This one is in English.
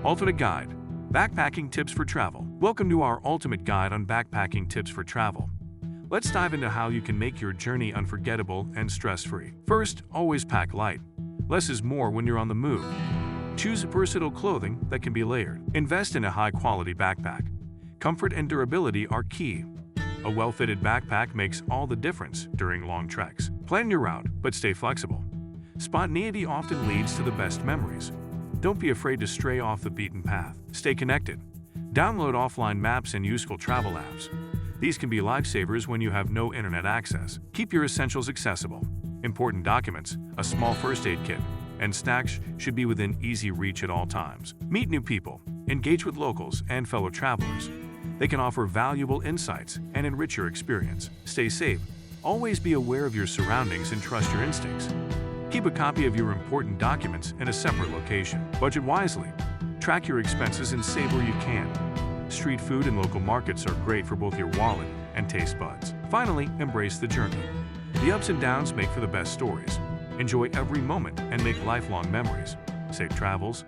Ultimate Guide: Backpacking Tips for Travel. Welcome to our ultimate guide on backpacking tips for travel. Let's dive into how you can make your journey unforgettable and stress-free. First, always pack light. Less is more when you're on the move. Choose versatile clothing that can be layered. Invest in a high-quality backpack. Comfort and durability are key. A well-fitted backpack makes all the difference during long treks. Plan your route, but stay flexible. Spontaneity often leads to the best memories. Don't be afraid to stray off the beaten path. Stay connected. Download offline maps and useful travel apps. These can be lifesavers when you have no internet access. Keep your essentials accessible. Important documents, a small first aid kit, and snacks should be within easy reach at all times. Meet new people. Engage with locals and fellow travelers. They can offer valuable insights and enrich your experience. Stay safe. Always be aware of your surroundings and trust your instincts. Keep a copy of your important documents in a separate location. Budget wisely. Track your expenses and save where you can. Street food and local markets are great for both your wallet and taste buds. Finally, embrace the journey. The ups and downs make for the best stories. Enjoy every moment and make lifelong memories. Safe travels.